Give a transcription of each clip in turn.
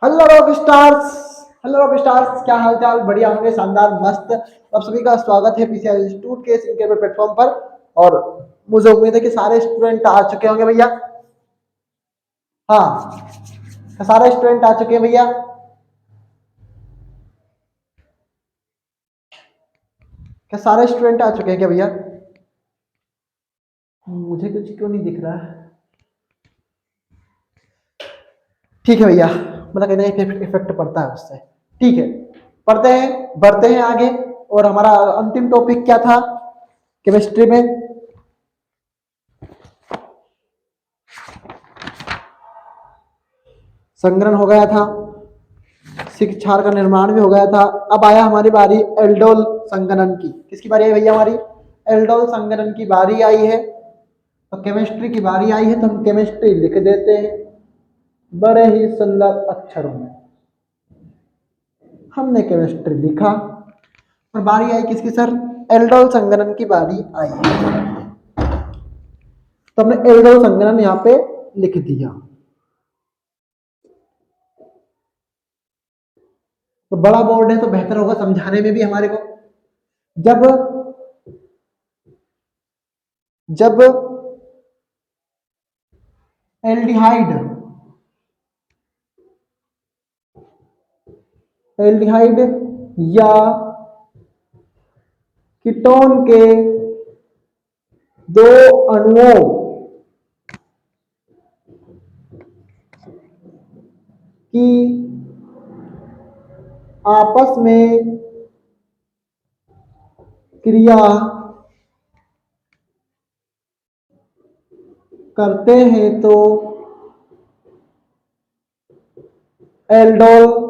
Hello rock stars. Hello rock stars, क्या हाल चाल? बढ़िया होंगे, शानदार, मस्त। आप सभी का स्वागत है पीसीआर इंस्टीट्यूट के इस इंटरव्यू प्लेटफॉर्म पर। और मुझे उम्मीद है कि सारे स्टूडेंट आ चुके होंगे भैया। हाँ, तो सारे स्टूडेंट आ चुके हैं भैया। क्या सारे स्टूडेंट आ चुके हैं क्या भैया? मुझे कुछ क्यों नहीं दिख रहा है? ठीक है भैया, मतलब कहीं ना कहीं इफेक्ट पड़ता है उससे। ठीक है, पढ़ते हैं, बढ़ते हैं आगे। और हमारा अंतिम टॉपिक क्या था केमिस्ट्री में? संग्रहण हो गया था, क्षार का निर्माण भी हो गया था। अब आया हमारी बारी एल्डोल संगणन की। किसकी बारी आई भैया? हमारी एल्डोल संगणन की बारी आई है। तो केमिस्ट्री की बारी आई है, तो हम केमिस्ट्री लिख देते हैं बड़े ही सुंदर अक्षरों में। हमने केमिस्ट्री लिखा और बारी आई किसकी सर? एल्डोल संगणन की बारी आई है। तो हमने एल्डोल संगणन यहाँ पे लिख दिया। तो बड़ा बोर्ड है तो बेहतर होगा समझाने में भी हमारे को। जब जब एल्डिहाइड एल्डिहाइड या कीटोन के दो अणुओं की आपस में क्रिया करते हैं तो एल्डोल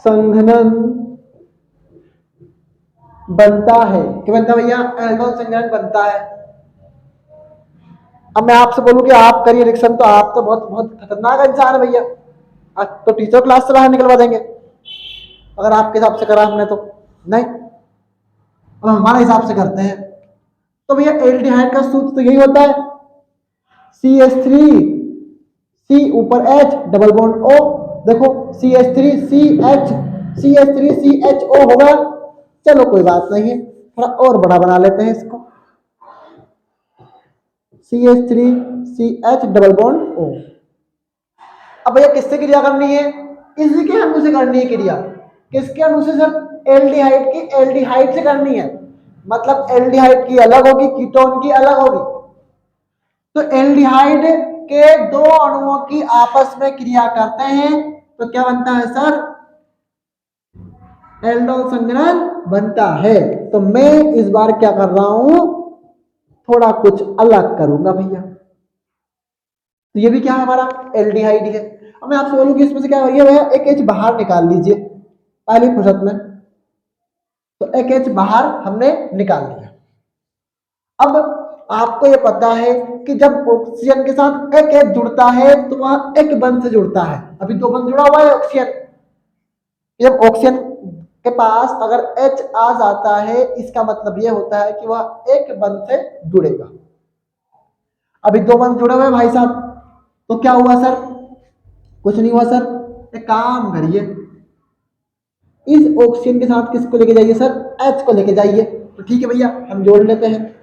संघनन बनता है। क्या बनता है भैया? एल्डोल संघनन बनता है। अब मैं आपसे बोलूं कि आप करिए रिएक्शन, तो आप तो बहुत बहुत खतरनाक इंसान है भैया। आज तो टीचर क्लास से बाहर निकलवा देंगे अगर आपके हिसाब से करा हमने तो। नहीं, अब हमारे हिसाब से करते हैं। तो भैया एल्डिहाइड का सूत्र तो यही होता है, CH3 C ऊपर H डबल बॉन्ड O। देखो CH3 CH CH3 CHO होगा। चलो कोई बात नहीं है, थोड़ा और बड़ा बना लेते हैं इसको। CH3 CH double bond O। अब भैया किससे क्रिया करनी है? इसी के अणु से करनी है क्रिया। किसके अणु से सर? एल्डिहाइड की एल्डिहाइड से करनी है। मतलब एल्डिहाइड की अलग होगी, कीटोन की अलग होगी। तो एल्डिहाइड के दो अणुओं की आपस में क्रिया करते हैं तो क्या बनता है सर? एल्डोल संघनन बनता है। तो मैं इस बार क्या कर रहा हूं, थोड़ा कुछ अलग करूंगा भैया। तो ये भी क्या है? हमारा एल्डिहाइड है। अब मैं आपसे बोलूं कि इसमें से क्या भैया एक एच बाहर निकाल लीजिए पहली फुर्सत में। तो एक एच बाहर हमने निकाल दिया। अब आपको ये पता है कि जब ऑक्सीजन के साथ एक एच जुड़ता है तो वह एक बंध से जुड़ता है। अभी दो बंध जुड़ा हुआ है ऑक्सीजन। जब ऑक्सीजन के पास अगर H आ जाता है, इसका मतलब यह होता है कि वह एक बंध से जुड़ेगा। अभी दो बंध जुड़े हुए भाई साहब, तो क्या हुआ सर? कुछ नहीं हुआ सर। एक काम करिए, इस ऑक्सीजन के साथ किसको लेके जाइए सर? H को लेके जाइए। तो ठीक है भैया, हम जोड़ लेते हैं।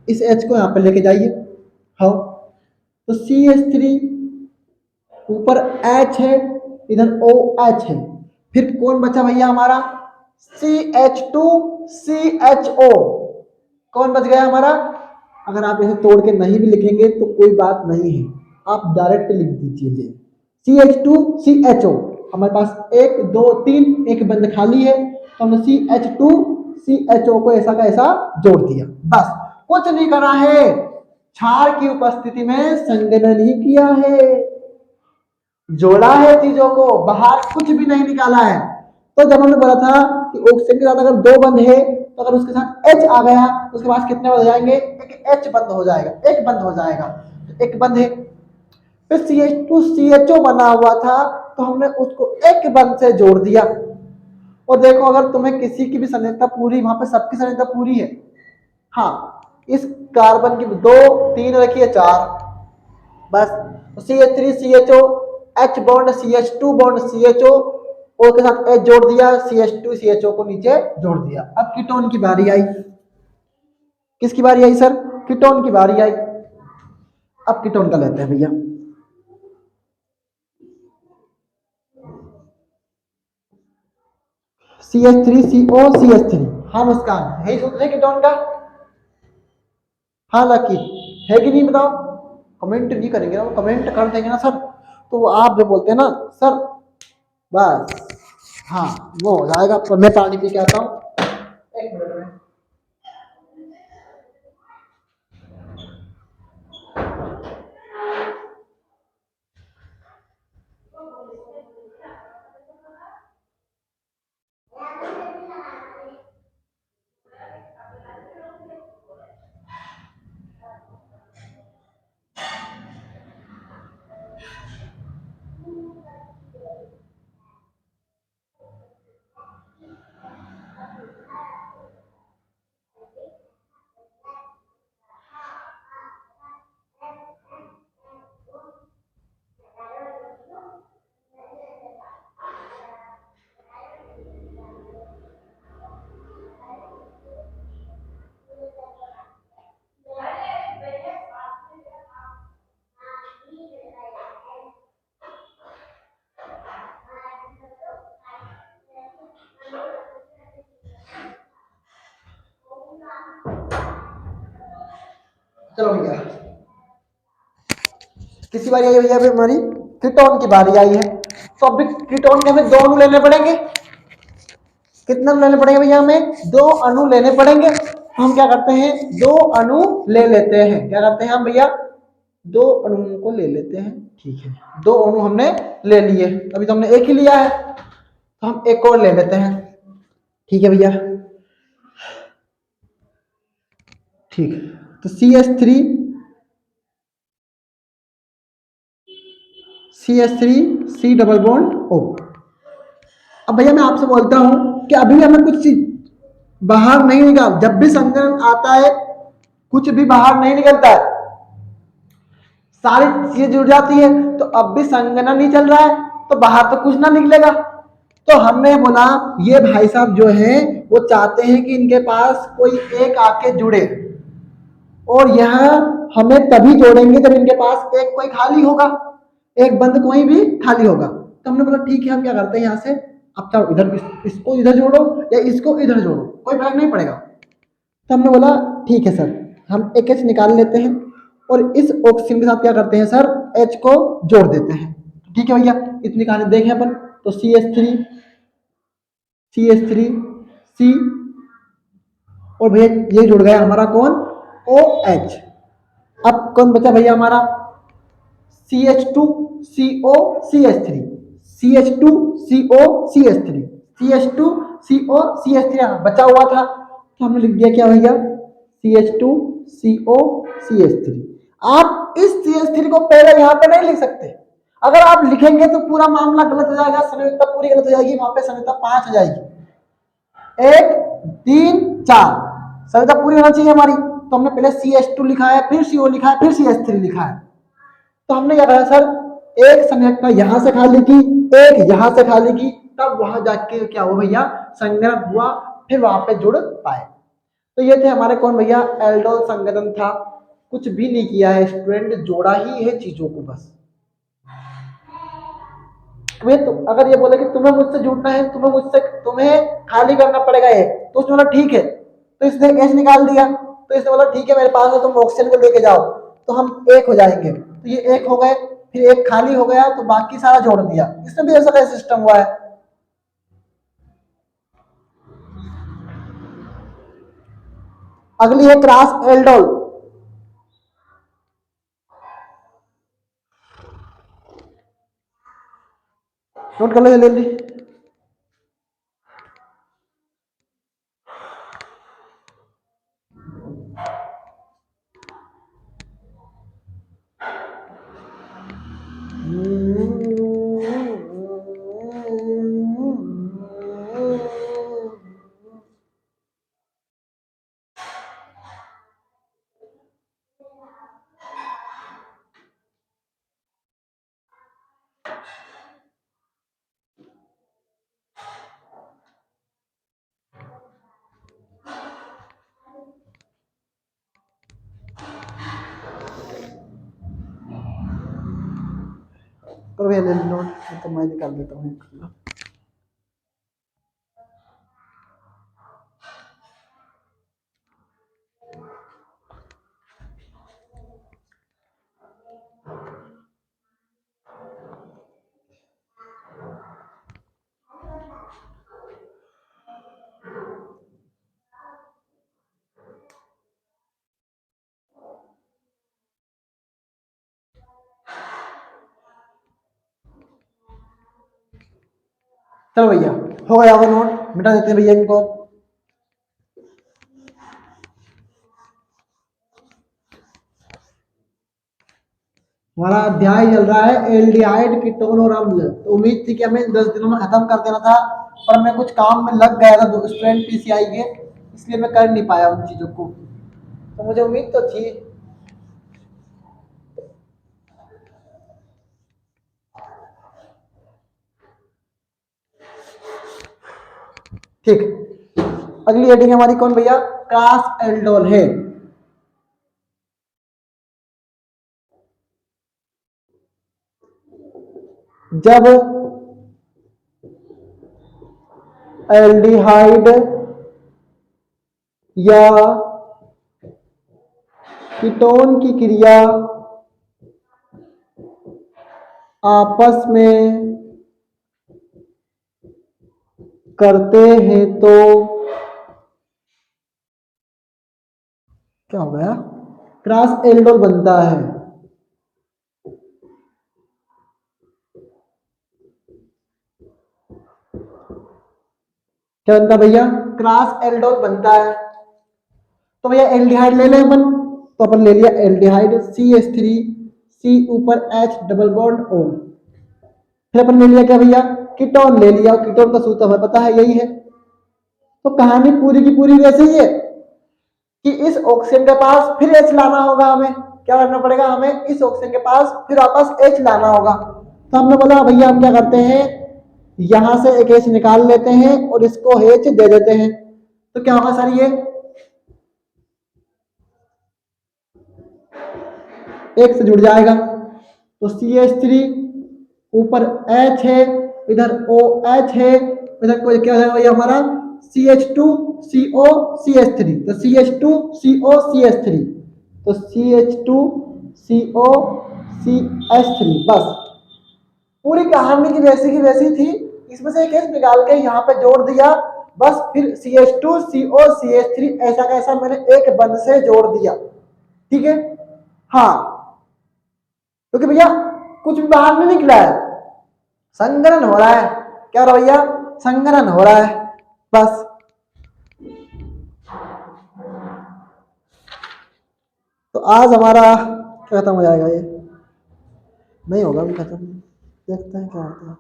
इस H को यहां पर लेके जाइए। हाँ, तो CH3 ऊपर H है, इधर OH है। फिर कौन बचा भैया हमारा? CH2 CHO। कौन बच गया हमारा? अगर आप इसे तोड़ के नहीं भी लिखेंगे तो कोई बात नहीं है, आप डायरेक्ट लिख दीजिए CH2 CHO। हमारे पास एक दो तीन, एक बंद खाली है, तो हमने CH2 CHO को ऐसा का ऐसा जोड़ दिया। बस, कुछ नहीं करा है, क्षार की उपस्थिति में संघनन ही किया है, जोड़ा है चीजों को, बाहर कुछ भी नहीं निकाला है। तो जब हमने बोला था कि ऑक्सीजन के साथ अगर दो बंद है तो अगर उसके साथ H आ गया तो उसके पास कितने बंद हो जाएंगे? एक H बंद हो जाएगा, एक बंद हो जाएगा। तो एक बंद है। फिर CH2 CHO बना हुआ था तो हमने उसको एक बंद से जोड़ दिया। और देखो, अगर तुम्हें किसी की भी संरचना पूरी, वहां पे सबकी संरचना पूरी है। हाँ, इस कार्बन की दो, तीन रखिए, चार, बस। C H three C H O, H bond C H two bond C H O, O के साथ एच जोड़ दिया, C H two C H O को नीचे जोड़ दिया। अब कीटोन की बारी आई। किसकी बारी आई सर? कीटोन की बारी आई। अब कीटोन का लेते हैं भैया। सी एच थ्री सी ओ सी एच थ्री, हाँ मुस्कान, यही सूत्र है कीटोन का। हाँ लकी, है कि नहीं बताओ? कमेंट नहीं करेंगे ना, कमेंट कर देंगे ना सर, तो आप जो बोलते हैं ना सर, बस हाँ वो हो जाएगा। पर मैं पानी पी के आता हूँ, एक मिनट में। चलो भैया, किसी बारी आई भैया? अभी हमारी कीटोन की बारी आई है। तो अभी कीटोन के हमें दो अणु लेने पड़ेंगे। कितने अणु लेने पड़ेंगे भैया? हमें दो अणु लेने पड़ेंगे। हम क्या करते हैं, दो अणु ले लेते हैं। क्या करते हैं हम भैया? दो अणुओं को ले लेते हैं। ठीक है, दो अणु हमने ले लिए। अभी तो हमने एक ही लिया है, तो हम एक और ले लेते हैं। ठीक है भैया, ठीक। तो C H three C H three C double bond O. अब भैया मैं आपसे बोलता हूं कि अभी हमें कुछ चीज बाहर नहीं निकाल, जब भी संघनन आता है कुछ भी बाहर नहीं निकलता है, सारी चीजें जुड़ जाती है। तो अब भी संघनन नहीं चल रहा है, तो बाहर तो कुछ ना निकलेगा। तो हमने बोला ये भाई साहब जो है वो चाहते हैं कि इनके पास कोई एक आके जुड़े, और यह हमें तभी जोड़ेंगे जब इनके पास एक कोई खाली होगा, एक बंद कोई भी खाली होगा। तो हमने बोला ठीक है, हम क्या करते हैं यहाँ से, अब चाहो इधर इसको इधर जोड़ो या इसको इधर जोड़ो, कोई फर्क नहीं पड़ेगा। तो हमने बोला ठीक है सर, हम एक एच निकाल लेते हैं और इस ऑक्सीजन के साथ क्या करते हैं सर, एच को जोड़ देते हैं। ठीक है भैया, इतनी निकालने देखें अपन। तो सी एच थ्री सी, और भैया ये जुड़ गया हमारा कौन, ओ एच। अब कौन बचा भैया हमारा, C H two C O C H three, C H two C O C H three, C H two C O C H three बचा हुआ था, तो हमने लिख दिया क्या भैया, C H two C O C H three. आप इस सी एच थ्री को पहले यहाँ पे नहीं लिख सकते। अगर आप लिखेंगे तो पूरा मामला गलत हो जाएगा, संयोजकता पूरी गलत हो जाएगी, वहां पे संयोजकता 5 हो जाएगी। एक, तीन, चार, संयोजकता पूरी होना चाहिए हमारी। तो हमने पहले सी एच टू लिखा है, फिर सी ओ लिखा है, फिर सी एच थ्री लिखा है। तो हमने क्या कहा सर, एक संयोजकता यहां से खाली की, एक यहां से खाली की, तब वहां जाके क्या हुआ भैया, संगणन हुआ, फिर वहां पे जुड़ पाए। तो ये थे हमारे कौन भैया, एल्डोल संगठन था। कुछ भी नहीं किया है स्टूडेंट, जोड़ा ही है चीजों को बस। तुम्हें तो अगर ये बोले कि तुम्हें मुझसे जुड़ना है, तुम्हें खाली करना पड़ेगा एक, तो उसने बोला ठीक है, तो इसने एच निकाल दिया, तो इसने बोला ठीक है मेरे पास है, तुम ऑक्सीजन को लेके जाओ, तो हम एक हो जाएंगे। तो ये एक हो गए, फिर एक खाली हो गया, तो बाकी सारा जोड़ दिया। इसमें भी ऐसा सिस्टम हुआ है। अगली है क्रॉस एल्डोल। नोट कर लो जल्दी। करो भैया ले लो नोट, तो मैं निकाल देता हूँ। चलो भैया हो गया वो नोट, मिटा देते हैं भैया इनको। हमारा अध्याय चल रहा है एल्डिहाइड कीटोन और अम्ल। तो उम्मीद थी कि हमें 10 दिनों में खत्म कर देना था, पर मैं कुछ काम में लग गया था स्टूडेंट पीसीआई के, इसलिए मैं कर नहीं पाया उन चीजों को। तो मुझे उम्मीद तो थी। ठीक, अगली हेडिंग हमारी कौन भैया? क्रास एल्डोल है। जब एल्डिहाइड या कीटोन की क्रिया आपस में करते हैं तो क्या हो गया? क्रॉस एल्डोल बनता है। क्या बनता है भैया? क्रॉस एल्डोल बनता है। तो भैया एल्डिहाइड ले लें अपन, तो अपन ले लिया एल्डिहाइड CH3, C ऊपर H डबल बॉन्ड O। फिर अपन ले लिया क्या भैया? कीटोन ले लिया, कीटोन का सूत्र हमें पता है यही है। तो कहानी पूरी की पूरी वैसे ही है कि इस ऑक्सीजन के पास फिर H लाना होगा हमें। क्या करना पड़ेगा हमें? इस ऑक्सीजन के पास फिर वापस H लाना होगा। तो हमने बोला भैया हम क्या करते हैं, यहां से एक H निकाल लेते हैं और इसको H दे देते हैं। तो क्या होगा सर? ये एक से जुड़ जाएगा, तो CH3 ऊपर H है, इधर OH है, इधर कोई क्या है भैया हमारा CH2CO CH3, तो CH2CO CH3, तो CH2CO CH3। बस पूरी कहानी की वैसी थी। इसमें से एक H निकाल के यहाँ पे जोड़ दिया, बस फिर CH2CO CH3 ऐसा कैसा मैंने एक बंद से जोड़ दिया। ठीक है, हाँ, क्योंकि भैया कुछ भी बाहर नहीं निकला है, संघनन हो रहा है। क्या हो रहा है भैया? संघनन हो रहा है बस। तो आज हमारा क्या खत्म हो जाएगा? ये नहीं होगा अभी खत्म, देखते हैं क्या होता है,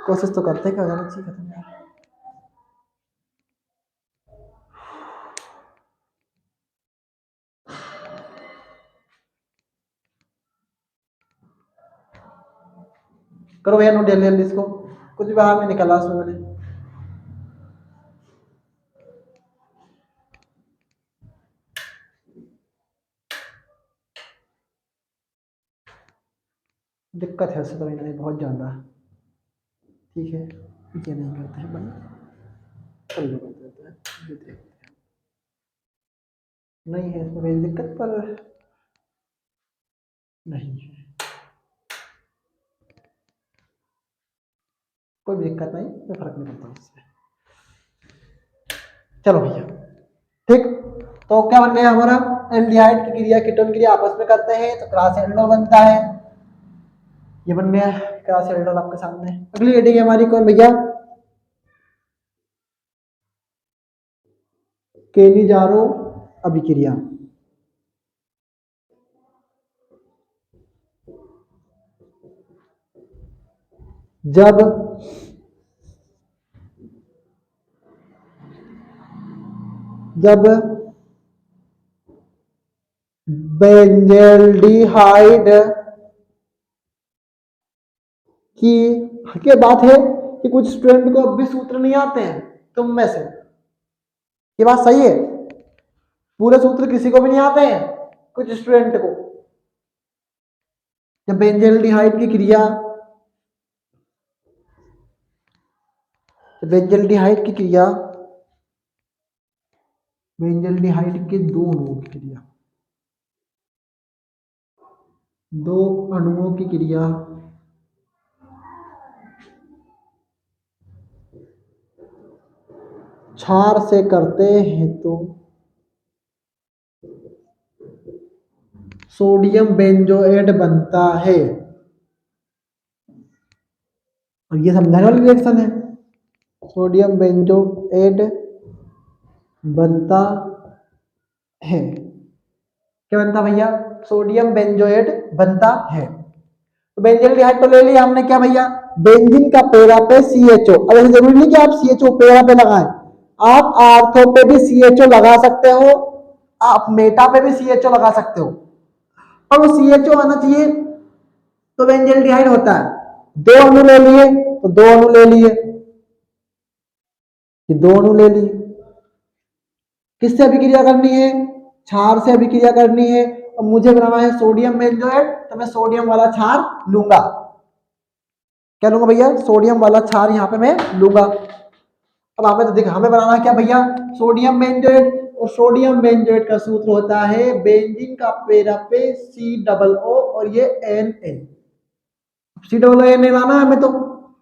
कोशिश तो करते हैं क्या हो जाना चाहिए खत्म यार। करो भैया नोट जल्दी जल्दी इसको, कुछ भी बाहर नहीं निकला उसमें मैंने। दिक्कत है उससे तो नहीं बहुत ज़्यादा। ठीक है, ये नहीं करते हैं बंद, कल कर देते हैं, ये देखते हैं। नहीं है इसमें मेरी दिक्कत, पर नहीं है, कोई भी दिक्कत नहीं, कोई फर्क नहीं पड़ता उससे। चलो भैया ठीक, तो क्या बन गया हमारा? एल्डिहाइड की क्रिया कीटोन क्रिया आपस में करते हैं तो क्रॉस एल्डोल बनता है। ये बन गया क्रॉस एल्डोल आपके सामने। अगली हेडिंग हमारी कौन भैया? केनिजारो अभिक्रिया। जब जब बेंजल्डिहाइड की हकीकत बात है कि कुछ स्टूडेंट को अब भी सूत्र नहीं आते हैं तुम में से, ये बात सही है, पूरे सूत्र किसी को भी नहीं आते हैं, कुछ स्टूडेंट को। जब बेंजल्डिहाइड की क्रिया बेंजल्डिहाइड की क्रिया बेंजल्डिहाइड के दो अणुओं की क्रिया दो अणुओं की क्रिया क्षार से करते हैं तो सोडियम बेंजोएट बनता है। अब ये समझाने वाली रिएक्शन है। सोडियम बेंजोएट बनता है। क्या बनता भैया? सोडियम बेंजोएट बनता है। तो बेंजल्डिहाइड तो ले लिया हमने, क्या भैया? बेंजीन का पैरा पे CHO। अब ऐसे जरूरी नहीं कि आप CHO पैरा पे लगाएं, आप आर्थो पे भी CHO लगा सकते हो, आप मेटा पे भी CHO लगा सकते हो, और वो CHO आना चाहिए तो बेंजल्डिहाइड होता है। दो अणु ले लिए तो दो अणु ले लिए, ये दो अणु ले लिए। किससे अभिक्रिया करनी है? क्षार से अभिक्रिया करनी है। और मुझे बनाना है सोडियम बेंजोएट, तो मैं सोडियम वाला क्षार लूंगा। क्या लूंगा भैया? सोडियम वाला क्षार यहाँ पे मैं लूंगा। अब हमें तो देखा, हमें बनाना है क्या भैया? Sodium benzoate. और सोडियम बेंजोएट का सूत्र होता है बेंजीन का पैरा पे COO और ये Na। COO Na लाना है हमें, तो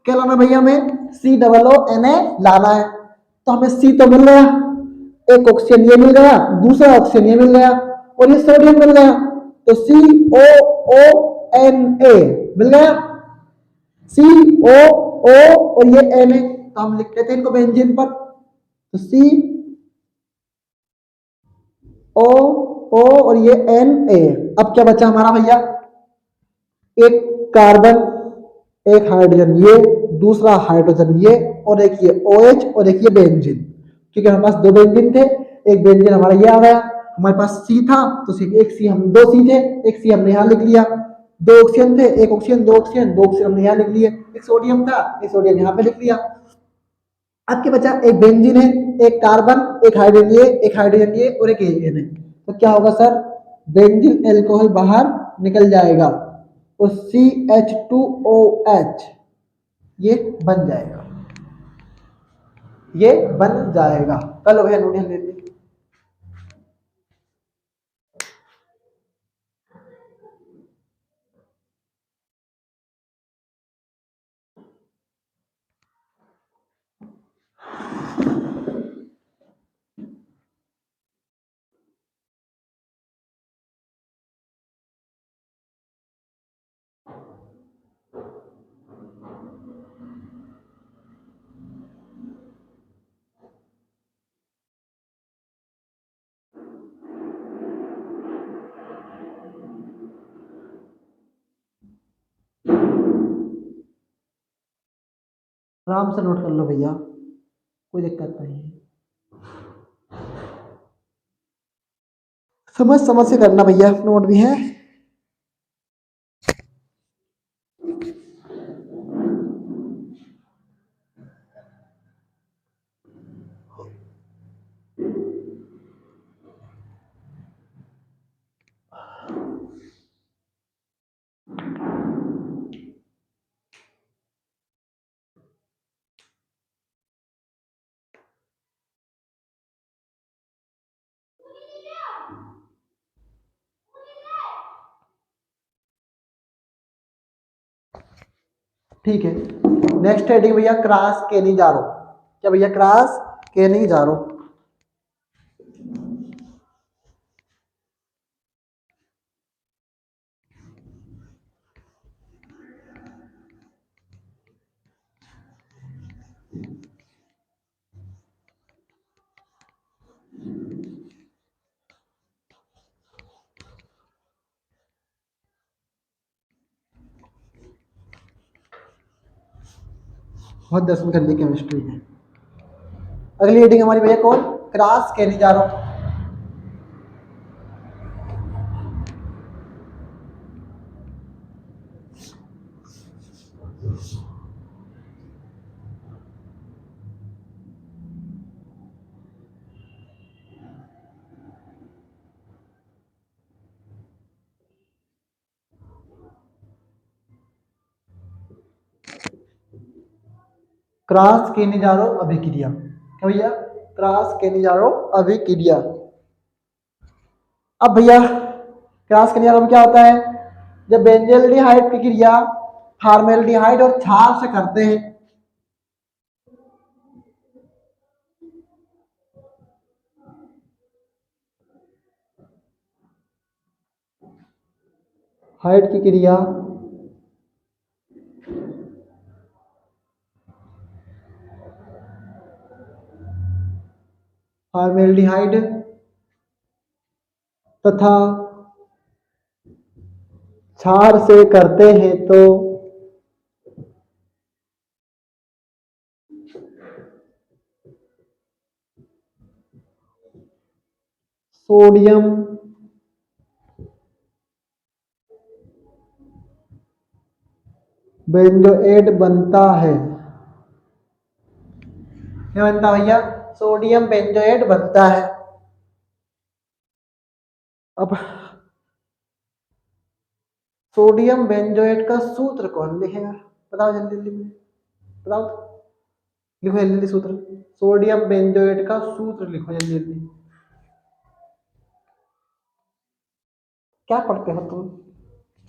क्या लाना है भैया? हमें COO Na लाना है। तो हमें C तो मिल गया, एक ऑक्सीजन ये मिल गया, दूसरा ऑक्सीजन ये मिल गया, और ये सोडियम मिल गया, तो COONA मिल गया। COO और ये Na, तो हम लिख लेते हैं इनको बेंजीन पर। तो COO और ये Na। अब क्या बचा हमारा भैया? एक कार्बन, एक हाइड्रोजन ये, दूसरा हाइड्रोजन ये, और एक ये OH और एक ये बेंजीन। क्योंकि हमारे पास दो बेंजीन थे, एक बेंजीन हमारा ये आ गया, हमारे पास C था तो सिर्फ एक C, हम दो C थे, एक C हमने यहाँ लिख लिया। दो ऑक्सीजन थे, एक ऑक्सीजन, दो ऑक्सीजन, दो ऑक्सीजन हमने यहाँ लिख लिए। एक सोडियम था, एक सोडियम यहाँ पे लिख लिया। अब क्या बचा? एक बेंजीन है, एक कार्बन, एक हाइड्रोजन ये, एक हाइड्रोजन ये, और एक एन है। तो क्या होगा सर? बेंजीन एल्कोहल बाहर निकल जाएगा और CH2OH ये बन जाएगा, ये बन जाएगा। कल भैया नोट ले ली। आराम से नोट कर लो भैया, कोई दिक्कत नहीं है। समझ समझ से करना भैया, नोट भी है। ठीक है, नेक्स्ट हेडिंग भैया क्रॉस केनिजारो। क्या भैया? Cross Cannizzaro. बहुत दर्शन करने केमिस्ट्री है। अगली हेडिंग हमारी भैया कौन? Cross Cannizzaro. क्रॉस केनिजारो अभिक्रिया, क्या भैया, क्रॉस केनिजारो अभिक्रिया। अब भैया क्रॉस केनिजारो में क्या होता है, जब बेंजल्डिहाइड की क्रिया फॉर्मेल्डिहाइड और क्षार से करते हैं, हाइड की क्रिया फॉर्मेल्डिहाइड तथा क्षार से करते हैं तो सोडियम बेंजोएट बनता है। क्या बनता है भैया, सोडियम बेंजोएट बनता है। अब सोडियम बेंजोएट का सूत्र कौन लिखेगा, बताओ जल्दी जल्दी में, बताओ, लिखो जल्दी जल्दी सूत्र, सोडियम बेंजोएट का सूत्र लिखो जल्दी जल्दी। क्या पढ़ते हो तुम,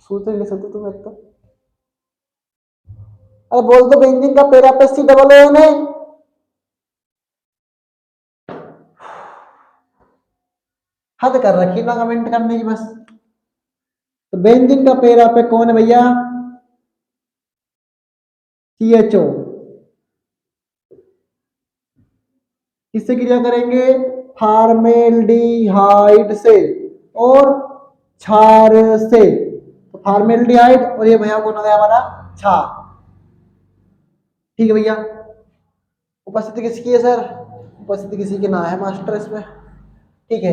सूत्र लिख सकते तुम एक तो, अरे बोल दो बेंजीन का पैरा पे सी डबल ओ एन है। हद कर रखी ना कमेंट करने की बस। तो बेंजीन का पैरा पे कौन है भैया, CHO। किससे क्रिया करेंगे, फार्मेल्डिहाइड से और क्षार से। तो फार्मेल्डिहाइड और ये भैया कौन हो गया हमारा, क्षार। ठीक है भैया, उपस्थिति किसकी है सर, उपस्थिति किसी की ना है मास्टर इसमें। ठीक है,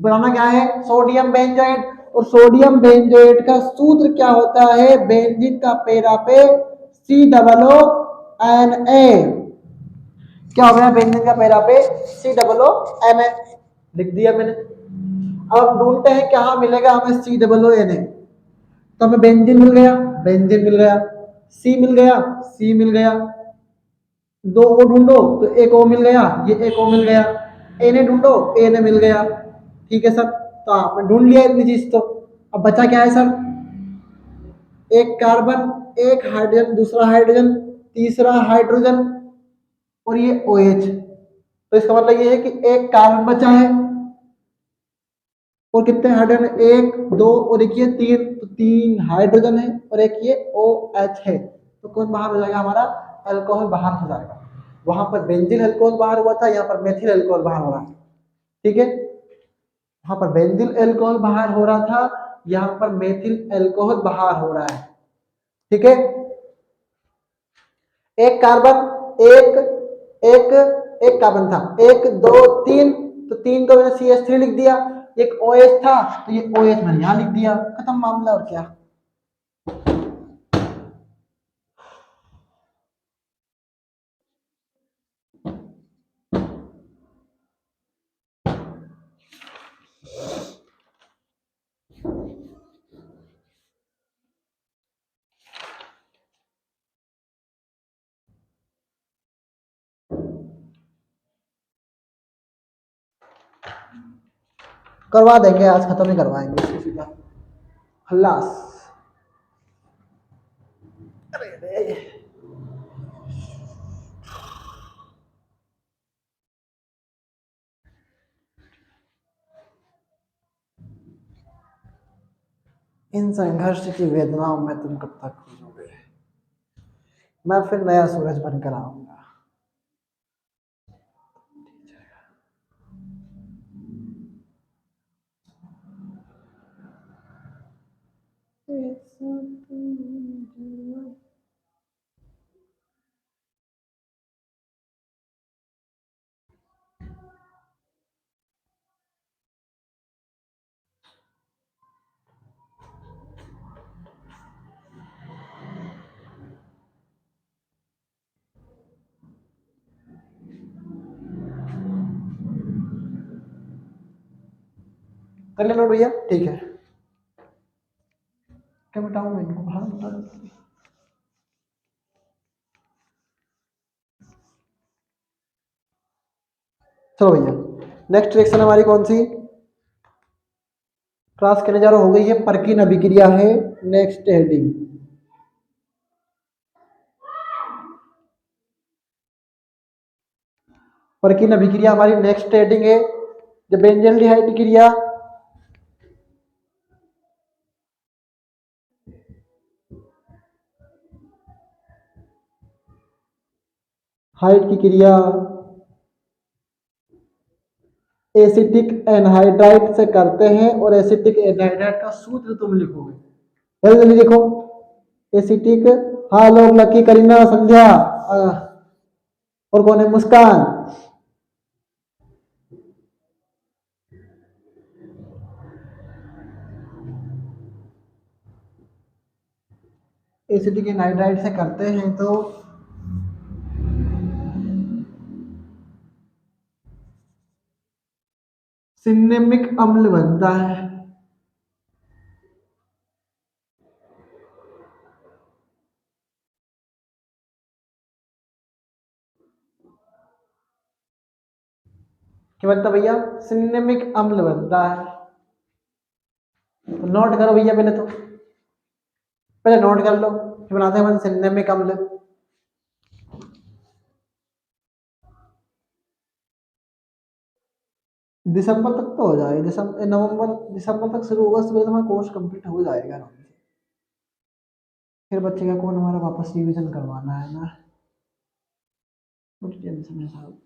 बनाना क्या है, सोडियम बेंजोएट, और सोडियम बेंजोएट का सूत्र क्या होता है, बेंजीन का पैरा पे COO क्या हो गया, बेंजीन का पैरा पे COO लिख दिया मैंने। अब ढूंढते हैं कहाँ मिलेगा हमें COO, तो हमें बेंजीन मिल गया, बेंजीन मिल गया, सी मिल गया, सी मिल गया, दो ओ ढूंढो तो एक ओ मिल गया, ये एक ओ मिल गया, एन ढूंढो एन मिल गया। ठीक है सर, तो आपने ढूंढ लिया इतनी चीज तो। अब बचा क्या है सर, एक कार्बन, एक हाइड्रोजन, दूसरा हाइड्रोजन, तीसरा हाइड्रोजन और ये OH। तो इसका मतलब ये है कि एक कार्बन बचा है और कितने हाइड्रोजन, एक दो और एक ये तीन, तो तीन हाइड्रोजन है और एक ये OH है। तो कौन बाहर हो जाएगा हमारा, अल्कोहल बाहर हो जाएगा। वहां पर बेंजील अल्कोहल बाहर हुआ था, यहाँ पर मेथिल अल्कोहल बाहर हो रहा है। ठीक है, वहां पर बेंजील अल्कोहल बाहर हो रहा था, यहाँ पर मेथिल अल्कोहल बाहर हो रहा है। ठीक है, एक कार्बन, एक एक एक कार्बन था, एक दो तीन, तो तीन को मैंने CH3 लिख दिया, एक OH था तो ये OH मैंने यहां लिख दिया, खत्म मामला। और क्या, करवा देंगे आज, खत्म नहीं करवाएंगे इसको सीधा खल्लास। इन संघर्ष की वेदनाओं में तुम कब तक खोजोगे, मैं फिर नया सूरज बनकर आऊंगा। कर ले लो भैया, ठीक है, क्या बताऊं मैं इनको, हाँ बता दो। चलो भैया, नेक्स्ट रिएक्शन हमारी कौन सी क्लास करने जा रहा हो गई है, परकीन अभिक्रिया है। नेक्स्ट हेडिंग परकीन अभिक्रिया हमारी नेक्स्ट हेडिंग है। जब बेंजल्डिहाइड क्रिया हाइड की क्रिया एसिटिक एनहाइड्राइड से करते हैं, और एसिटिक एनहाइड्राइड का सूत्र तुम लिखोगे, जल्दी जल्दी लिखो। एसिटिक, हाँ लोग, लकी, करीना, संध्या, और कौन है, मुस्कान। एसिटिक एनहाइड्राइड से करते हैं तो सिनेमिक अम्ल बनता है। क्या बनता भैया, सिनेमिक अम्ल बनता है। तो नोट करो भैया, पहले नोट कर लो कि बनाते हैं सिनेमिक अम्ल। दिसंबर तक तो हो जाएगा, नवंबर दिसंबर तक शुरू होगा, उससे पहले हमारा कोर्स कंप्लीट हो जाएगा आराम से। फिर बच्चे का कौन हमारा वापस रिवीजन करवाना है ना, टेंशन है साहब।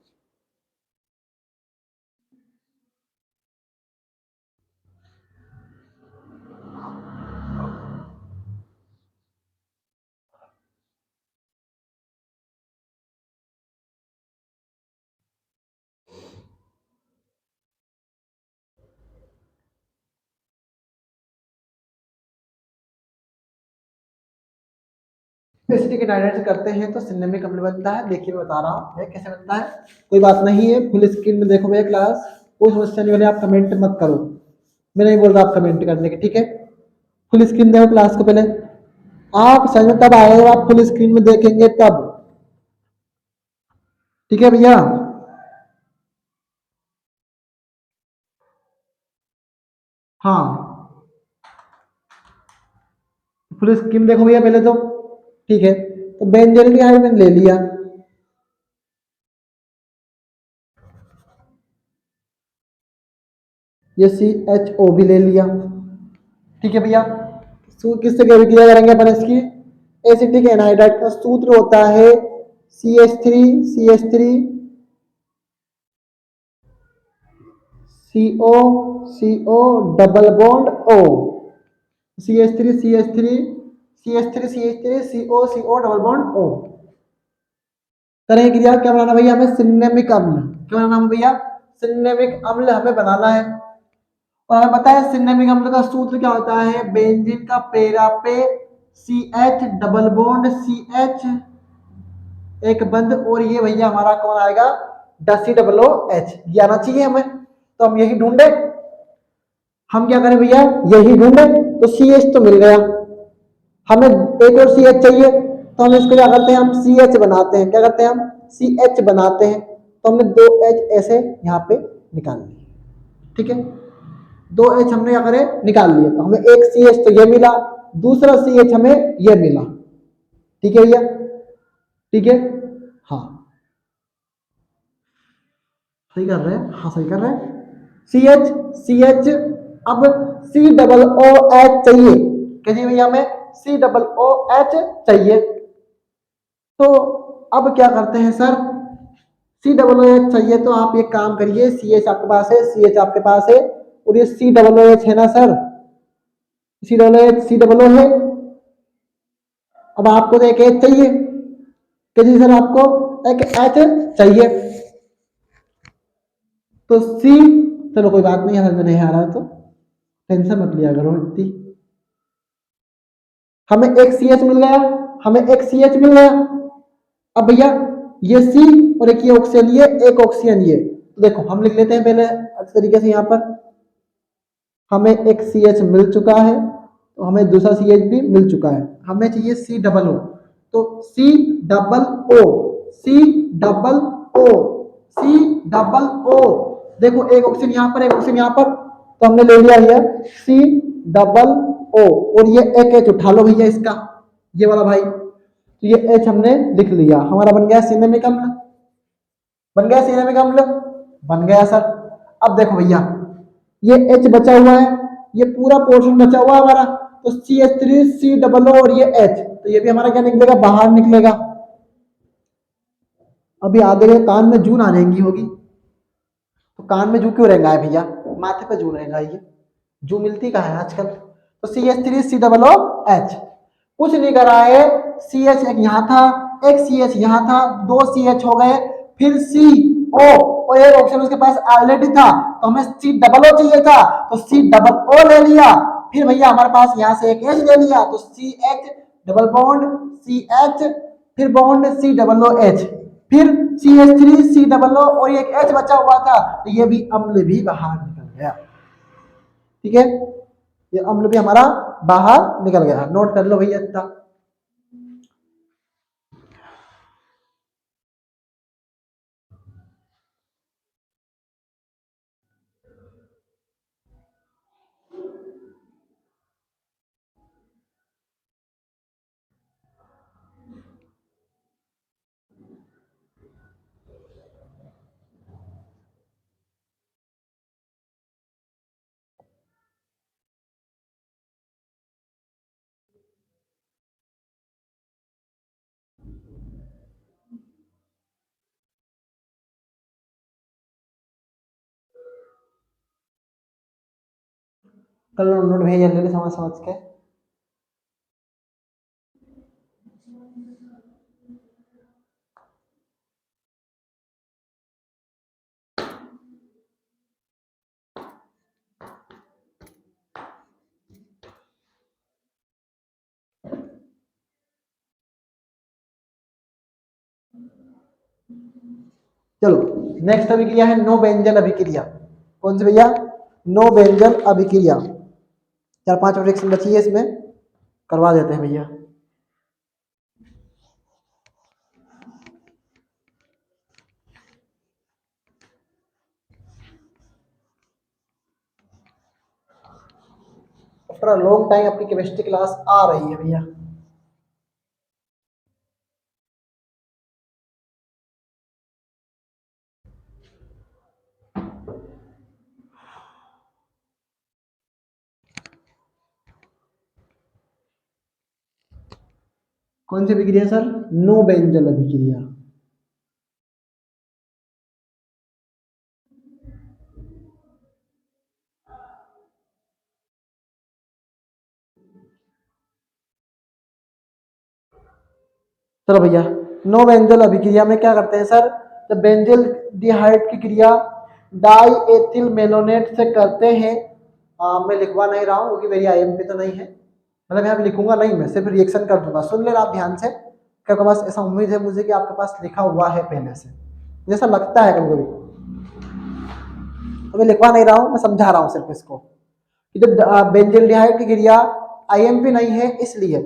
एसिटिक एनहाइड्राइड से करते हैं तो सिनेमिक अम्ल बनता है। देखिए मैं बता रहा हूँ कैसे बनता है, कोई बात नहीं है। फुल स्क्रीन में देखो भैया क्लास, कोई समस्या नहीं वाले, आप कमेंट मत करो, मैं नहीं बोल रहा आप कमेंट करने के, ठीक है। फुल स्क्रीन देखो क्लास को पहले, आप समझ में तब आएगा आप फुल स्क्रीन में देखेंगे तब, ठीक है भैया। हाँ, फुल स्क्रीन देखो भैया पहले तो, ठीक है। तो बेंजल्डिहाइड मैंने ले लिया, ये CHO भी ले लिया, ठीक है भैया। किससे क्रिया करेंगे अपन इसकी, एसिटिक एनहाइड्राइड का सूत्र होता है CH3 CO CO double bond O, CH3 CO CO double bond O। करेंगे क्रिया, क्या बनाना भैया हमें, सिनेमिक अम्ल। क्या बनाना है भैया, सिनेमिक अम्ल हमें बनाना है। और हमें पता है सिनेमिक अम्ल का सूत्र क्या होता है, बेंजीन का पैरा पे CH डबल बॉन्ड CH एक बंद, और ये भैया हमारा कौन आएगा, COOH, ये आना चाहिए हमें। तो हम यही ढूंढे, हम क्या करें भैया, यही ढूंढे। तो CH तो मिल गया, हमें एक और CH चाहिए, तो हम इसको क्या करते हैं, हम CH बनाते हैं। क्या करते हैं, हम CH बनाते हैं। तो हमने 2H ऐसे यहाँ पे निकाल लिए, ठीक है। 2H हमने क्या करे, निकाल लिए, तो हमें एक CH तो ये मिला, दूसरा CH हमें ये मिला, ठीक है भैया, ठीक है। हाँ सही कर रहे हैं, हाँ सही कर रहे हैं। CH अब COOH चाहिए, कहिए भैया हमें COOH चाहिए। तो अब क्या करते हैं सर, COOH चाहिए, तो आप एक काम करिए, CH आपके पास है, CH आपके पास है, और ये COOH है ना सर, COOH है। अब आपको तो एक H चाहिए, कहिए सर आपको एक H चाहिए। तो C, चलो कोई बात नहीं, समझ में नहीं आ रहा है तो टेंशन मत लिया करो इतनी। हमें एक CH मिल गया, हमें एक CH मिल गया। अब भैया ये C और एक ये ऑक्सीजन, ये एक ऑक्सीजन, ये तो देखो हम लिख लेते हैं पहले अच्छे तरीके से। यहाँ पर हमें एक CH मिल चुका है, तो हमें दूसरा CH भी मिल चुका है, हमें चाहिए COO। तो C double O C double O, देखो एक ऑप्शन यहाँ पर एक ऑप्शन यहाँ पर, तो हमने ले लिया ये सी डबल ओ, और ये एक एच उठा लो भैया इसका, ये वाला भाई, तो ये एच हमने लिख लिया, हमारा बन गया सिनेमिक अम्ल, बन गया सिनेमिक अम्ल, बन गया सर। अब देखो भैया ये एच बचा हुआ है, ये पूरा पोर्शन बचा हुआ है हमारा, तो C H three C double O और ये एच, तो ये भी हमारा क्या निकलेगा, बाहर निकलेगा। अभी आधे कान में जून आ जाएंगी होगी, तो कान में जू क्यों रहेगा है भैया, माथे पे जू रहेगा, ये जू मिलती कहाँ है आजकल। तो C H three C double O H, कुछ नहीं करा है, सी एच एक यहाँ था, एक सी एच यहाँ था, दो सी एच हो गए, फिर सी ओ, और एक ऑप्शन उसके पास ऑलरेडी था, तो हमें सी डबल ओ चाहिए था, तो सी डबल ओ ले लिया, फिर भैया हमारे पास यहाँ से एक एच ले लिया, तो C H double bond C H, फिर bond C double O H, फिर C H three C double O और एक एच बचा हुआ था, तो ये भी अम्ल भी बाहर निकल गया, ठीक है, ये अम्ल भी हमारा बाहर निकल गया, नोट कर लो भैया इतना। कर लो नोट भैया जल्दी समझ समझ के। चलो नेक्स्ट अभिक्रिया है नो बेंजल अभिक्रिया, कौन सी भैया, नो बेंजल अभिक्रिया, चार पांच रिएक्शन बची है इसमें, करवा देते हैं भैया। आफ्टर लॉन्ग टाइम अपनी केमिस्ट्री क्लास आ रही है भैया। कौन सी अभिक्रिया सर, नो बेंजल अभिक्रिया। चलो भैया नो बेंजल अभिक्रिया में क्या करते हैं सर, जब बेंजल डिहाइड की क्रिया डाई एथिल मेलोनेट से करते हैं, मैं लिखवा नहीं रहा हूँ क्योंकि मेरी आईएमपी तो नहीं है, मतलब यहाँ पे लिखूंगा नहीं, मैं सिर्फ रिएक्शन कर दूंगा, सुन लेना आप ध्यान से, क्या आपके पास ऐसा उम्मीद है मुझे कि आपके पास लिखा हुआ है पहले से, जैसा लगता है कभी कभी, तो मैं लिखवा नहीं रहा हूँ, मैं समझा रहा हूँ सिर्फ इसको कि जब बेंजल्डिहाइड की क्रिया आईएमपी नहीं है इसलिए,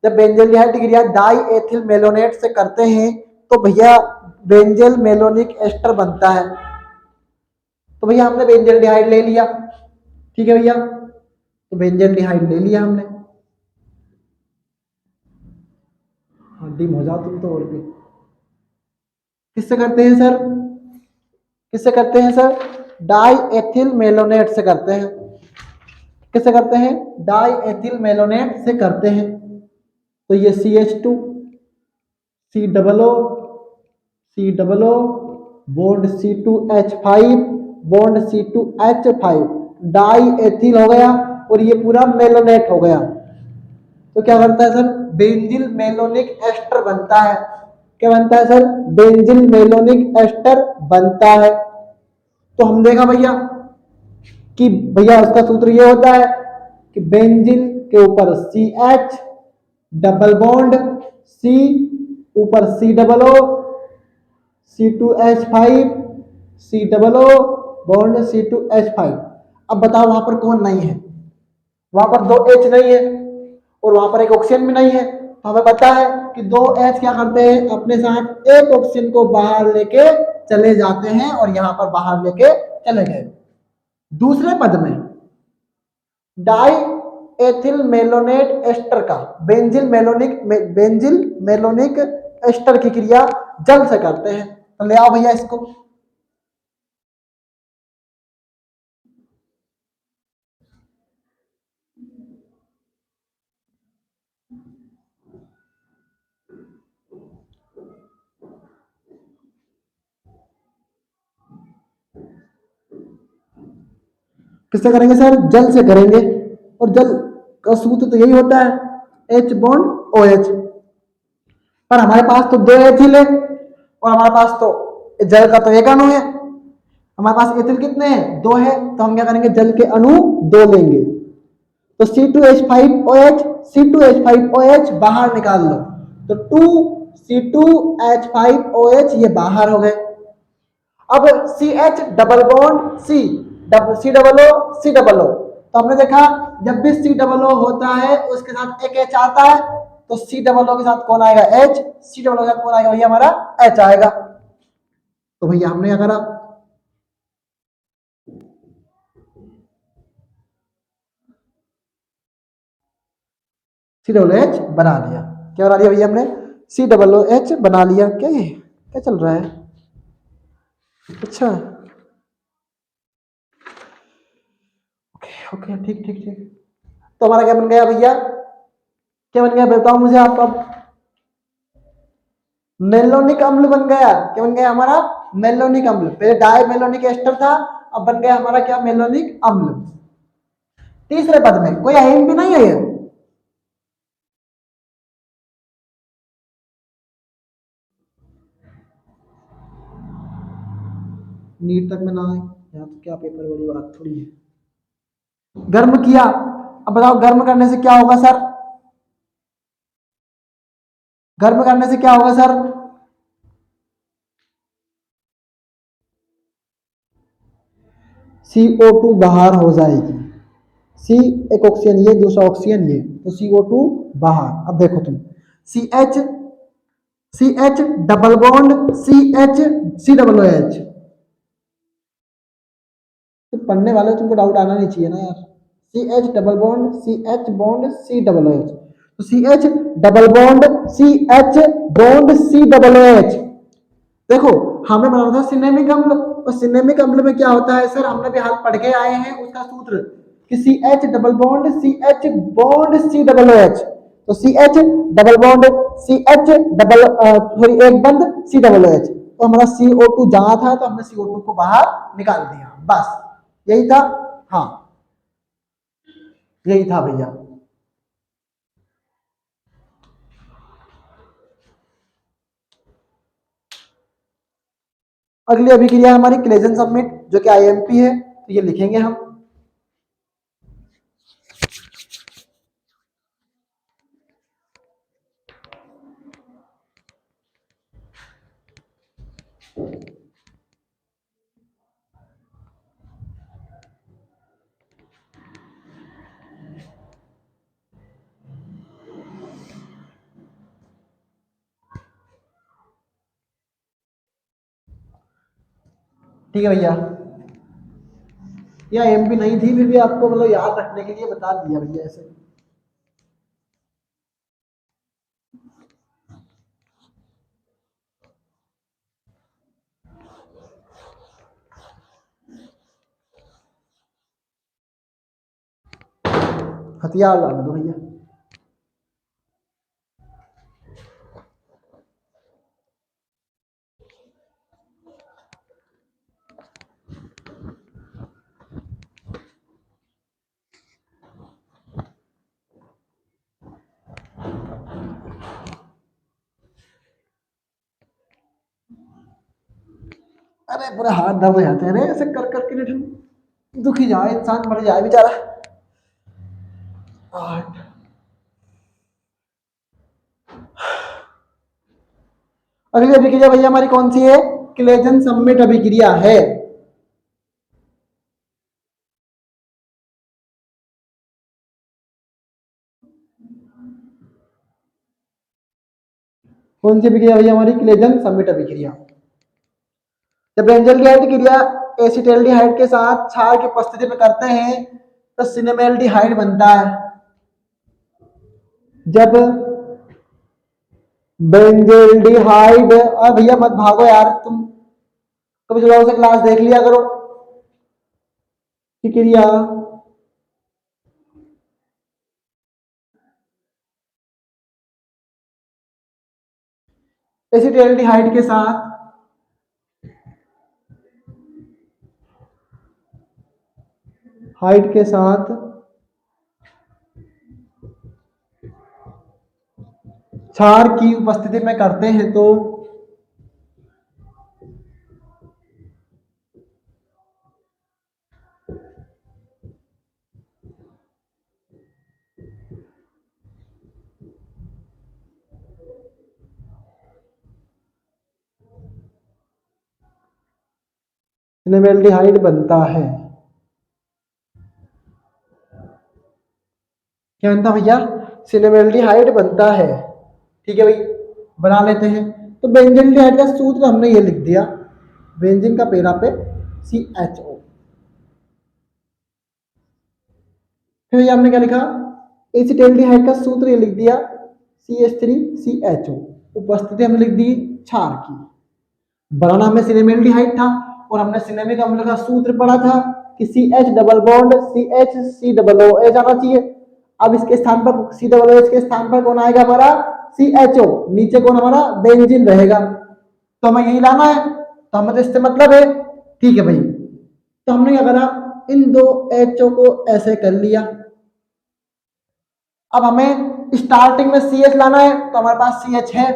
जब बेंजल्डिहाइड की क्रिया डाई एथिल मेलोनेट से करते हैं तो भैया बेंजल मेलोनिक एस्टर बनता है, तो भैया हमने बेंजल्डिहाइड ले लिया, ठीक है भैया, तो बेंजल्डिहाइड ले लिया हमने, डिम हो जाओ तुम तो, और भी किससे करते हैं सर, किससे करते हैं सर, डाई एथिल मेलोनेट से करते हैं, किससे करते हैं, डाई एथिल मेलोनेट से करते हैं, तो ये CH2 C double O bond C2H5 bond C2H5 diethyl हो गया, और ये पूरा मेलोनेट हो गया, तो क्या बनता है सर, बेंजिल मेलोनिक एस्टर बनता है, क्या बनता है सर, बेंजिल मेलोनिक एस्टर बनता है। तो हम देखा भैया कि भैया उसका सूत्र ये होता है कि बेंजिन के ऊपर CH डबल बॉन्ड C, ऊपर C double O C2H5 C double O bond C2H5। अब बताओ वहां पर कौन नहीं है, वहां पर दो H नहीं है और वहां पर एक ऑक्सीजन भी नहीं है, तो हमें पता है कि दो H क्या करते हैं, अपने साथ एक ऑक्सीजन को बाहर लेके चले जाते हैं और यहां पर बाहर लेके चले गए। दूसरे पद में डाई एथिल मेलोनेट एस्टर का बेंजिल मेलोनिक एस्टर की क्रिया जल से करते हैं। तो ले आओ भैया इसको। किससे करेंगे सर? जल से करेंगे। और जल का सूत्र तो यही होता है H बॉन्ड OH। पर हमारे पास तो दो एथिल है और हमारे पास तो जल का तो एक अणु है। हमारे पास एथिल कितने हैं? दो है। तो हम क्या करेंगे? जल के अणु दो लेंगे। तो C2H5OH, C2H5OH बाहर निकाल लो। तो 2C2H5OH ये बाहर हो गए। अब CH double bond C double O। तो हमने देखा जब भी C डबल O होता है उसके साथ एक H आता है। तो C डबल O के साथ कौन आएगा? H। C डबल O के साथ कौन आएगा भैया? हमारा H आएगा। तो भैया हमने क्या करा? C डबल H बना लिया। क्या बना लिया भैया हमने? C डबल OH बना लिया। क्या ये क्या चल रहा है? अच्छा, ओके, ठीक ठीक ठीक। तो हमारा क्या बन गया भैया? क्या बन गया बताओ मुझे आप अब? मेलोनिक अम्ल बन गया। क्या बन गया हमारा? मेलोनिक अम्ल। पहले डाई मेलोनिक एस्टर था, अब बन गया हमारा क्या? मेलोनिक अम्ल। तीसरे पद में कोई अहीन भी नहीं है ये। नीट तक में ना आए यहाँ तो क्या पेपर बड़ी बात थोड़ी है। गर्म किया। अब बताओ गर्म करने से क्या होगा सर? गर्म करने से क्या होगा सर? CO2 बाहर हो जाएगी। C एक ऑक्सीजन ये, दूसरा ऑक्सीजन ये, तो CO2 बाहर। अब देखो तुम CH CH double bond CH C double OH। तो पढ़ने वाले तुमको डाउट आना नहीं चाहिए ना यार। CH double bond CH bond C double OH। तो CH double bond CH bond C double OH। देखो हमें बनाना था सिनेमिक अम्ल। और सिनेमिक अम्ल में क्या होता है सर? हमने भी हाल पढ़ के आए हैं उसका सूत्र कि CH double bond CH bond C double OH। तो CH double bond CH double sorry एक बंद C डबल OH। तो हमारा CO2 जहां था तो हमने CO2 को बाहर निकाल दिया। बस यही था। हाँ यही था भैया। अगली अभिक्रिया हमारी क्लेजन सबमिट जो कि IMP है, तो ये लिखेंगे हम। ठीक है भैया, यह IMP नहीं थी फिर भी आपको मतलब याद रखने के लिए बता दिया भैया ऐसे। हथियार डाल दो भैया। अरे पूरे हाथ दर्द हो जाते हैं रे ऐसे कर करके निठन। दुखी जाए इंसान, मर जाए बेचारा। अगली अभिक्रिया भैया हमारी कौन सी है? क्लेजन सबमिट अभिक्रिया है। कौन सी अभिक्रिया भैया हमारी? क्लेजन सबमिट अभिक्रिया। जब बेंजल्डिहाइड की क्रिया एसिटाल्डिहाइड के साथ क्षार की उपस्थिति में करते हैं तो सिनेमेल्डिहाइड बनता है। जब बेंजल्डिहाइड, और भैया मत भागो यार तुम, कभी थोड़ा सा क्लास देख लिया करो की क्रिया एसिटाल्डिहाइड के साथ हाइड के साथ क्षार की उपस्थिति में करते हैं तो सिनेमेल्डिहाइड बनता है। क्या बनता भैया? सिनेमेल्डिहाइड बनता है। ठीक है भाई, बना लेते हैं। तो बेंजल्डिहाइड का सूत्र हमने ये लिख दिया, बेंजीन का पैरा पे CHO। फिर ये हमने क्या लिखा, एसिटाल्डिहाइड का सूत्र ये लिख दिया CH3CHO। उपस्थिति हमने लिख दी क्षार की। बनाना हमें सिनेमेल्डिहाइड था और हमने सिनेमिक अम्ल का सूत्र पढ़ा था कि CH double bond CH COOH आना चाहिए। अब इसके स्थान पर COOH के स्थान पर कौन आएगा हमारा? CHO। नीचे कौन हमारा? बेंजीन रहेगा। तो हमें यही लाना है, तो हमें तो इससे मतलब है। ठीक है भाई, तो हमने क्या करा, इन दो HO को ऐसे कर लिया। अब हमें स्टार्टिंग में CH लाना है, तो हमारे पास CH है।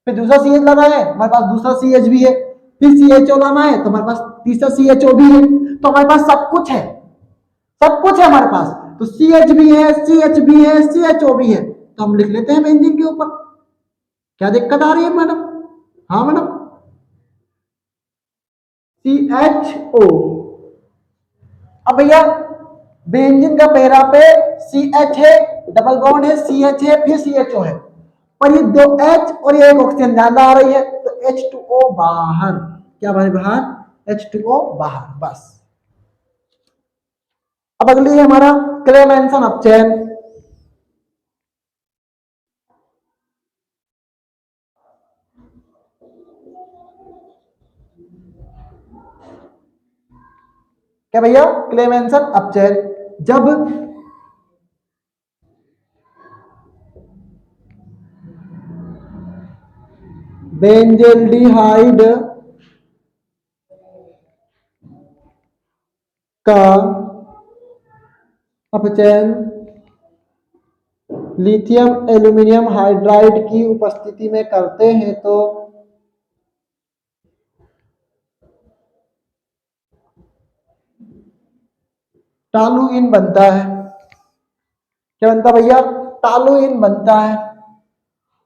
फिर दूसरा CH लाना है, हमारे पास दूसरा CH भी है। फिर CHO लाना है तो हमारे पास तीसरा CHO भी है। तो हमारे पास सब कुछ है, सब कुछ है हमारे पास। तो CH भी है, CH भी है, CHO भी है, तो हम लिख लेते हैं बेंजीन के ऊपर। क्या दिक्कत आ रही है मैडम? हाँ मैडम, CHO। अब भैया बेंजीन का पैरा पे CH है, डबल बॉन्ड है, CH है, फिर CHO है, और ये दो H और ये एक ऑक्सीजन ज्यादा आ रही है, तो H2O बाहर। क्या भाई? बाहर, H2O बाहर, बस। अब अगली है हमारा क्लेमेंसन अपचयन। क्या भैया? क्लेमेंसन अपचयन। जब बेंजल्डिहाइड का अपचयन लिथियम एल्यूमिनियम हाइड्राइड की उपस्थिति में करते हैं तो टॉलुइन बनता है। क्या बनता भैया? टॉलुइन बनता है।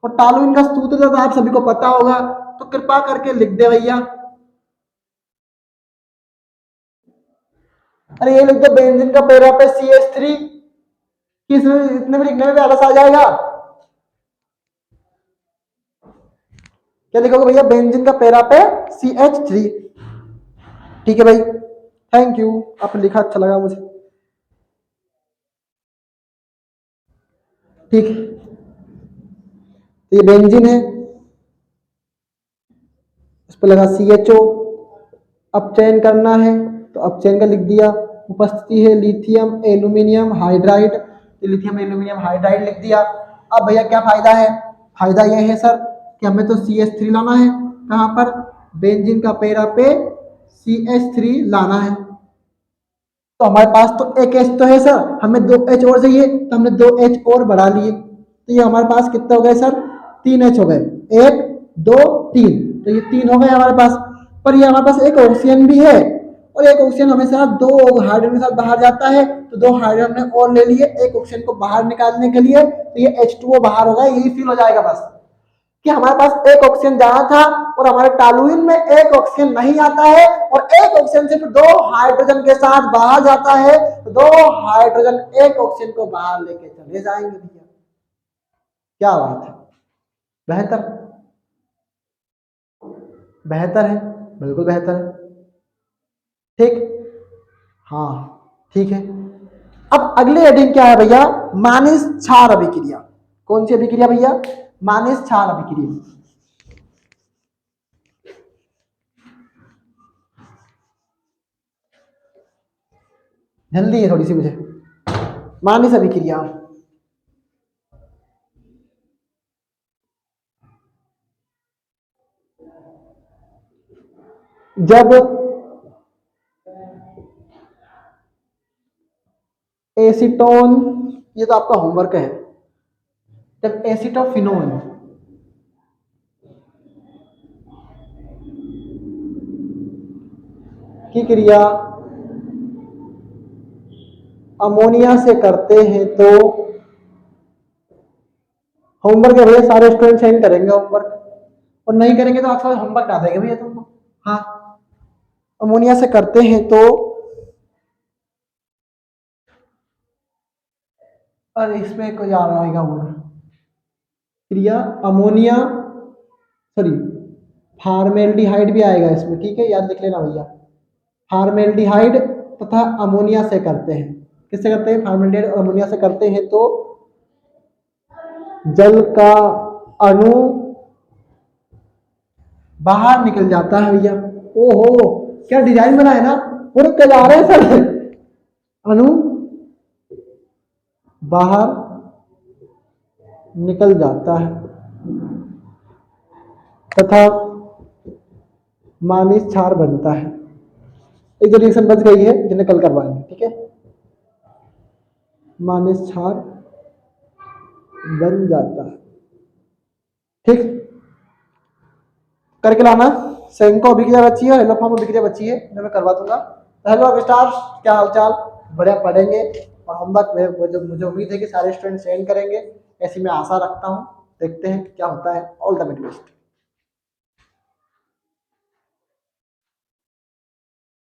और टॉलुइन का सूत्र तो आप सभी को पता होगा, तो कृपा करके लिख दे भैया। अरे ये लिख दो, बेंजीन का पैरा पे CH3, किस इतने में लिखने में भी आलस आ जाएगा। क्या लिखोगे भैया? बेंजीन का पैरा पे CH3। ठीक है भाई, थैंक यू, आपने लिखा अच्छा लगा मुझे। ठीक है, तो ये बेंजीन है, उस पर लगा CHO। अपचयन करना है तो अपचयन का लिख दिया। उपस्थिति है लिथियम एल्यूमिनियम हाइड्राइड, तो लिथियम एल्यूमिनियम हाइड्राइड लिख दिया। अब भैया क्या फायदा है? फायदा यह है सर कि हमें तो CH3 लाना है। कहां पर? बेंजीन का पैरा पे CH3 लाना है। तो हमारे पास तो एक H तो है सर, हमें दो H और चाहिए, तो हमने दो H और बढ़ा लिए। तो ये हमारे पास कितने हो गए सर? 3H हो गए। एक, दो, तीन, तो ये 3 हो गए हमारे पास। पर ये हमारे पास एक ऑक्सीजन भी है, और एक ऑक्सीजन हमेशा दो हाइड्रोजन के साथ बाहर जाता है, तो दो हाइड्रोजन हमने और ले लिए एक ऑक्सीजन को बाहर निकालने के लिए। तो ये H2O बाहर होगा, यही फील हो जाएगा बस कि हमारे पास एक ऑक्सीजन जाना था और हमारे टॉलुइन में एक ऑक्सीजन नहीं आता है, और एक ऑक्सीजन सिर्फ दो हाइड्रोजन के साथ बाहर जाता है, तो दो हाइड्रोजन एक ऑक्सीजन को बाहर लेके चले जाएंगे भैया। क्या बात है, बेहतर, बेहतर है। बिल्कुल बेहतर है। ठीक, हाँ ठीक है। अब अगले हेडिंग क्या है भैया, मानिस क्षार अभिक्रिया। कौन सी अभिक्रिया भैया, मानिस क्षार अभिक्रिया। जल्दी है थोड़ी सी मुझे, मानिस अभिक्रिया। जब एसीटोन, ये तो आपका होमवर्क है, जब एसिटोफिनोन की क्रिया अमोनिया से करते हैं तो, होमवर्क है भैया, सारे स्टूडेंट सेंड करेंगे होमवर्क, और नहीं करेंगे तो आपका होमवर्क आ जाएगा भैया तुमको। हाँ, अमोनिया से करते हैं तो, और इसमें कोई आ रहेगा वर्ड, क्रिया अमोनिया, सॉरी फार्मेल्डिहाइड भी आएगा इसमें, ठीक है, याद लिख लेना भैया। फार्मेल्डिहाइड तथा अमोनिया से करते हैं, किससे करते हैं, फार्मेल्डिहाइड और अमोनिया से करते हैं तो जल का अणु बाहर निकल जाता है भैया। ओहो, क्या डिजाइन बना है ना, पूरे जा रहे हैं सर। अणु बाहर निकल जाता है तथा मानिस क्षार बनता है। एक जो रिएक्शन बच गई है जिन्हें कल करवाएंगे, ठीक है, मानिस क्षार बन जाता है। ठीक, करके लाना। सेंको अभिक्रिया बची है, हेलो फॉर्म अभिक्रिया बची है, जो मैं करवा दूंगा। हेलो स्टार, क्या हालचाल, बढ़िया पढ़ेंगे, और होमवर्क मुझे उम्मीद है कि सारे स्टूडेंट सेंड करेंगे, ऐसी मैं आशा रखता हूँ। देखते हैं क्या होता है। All the best.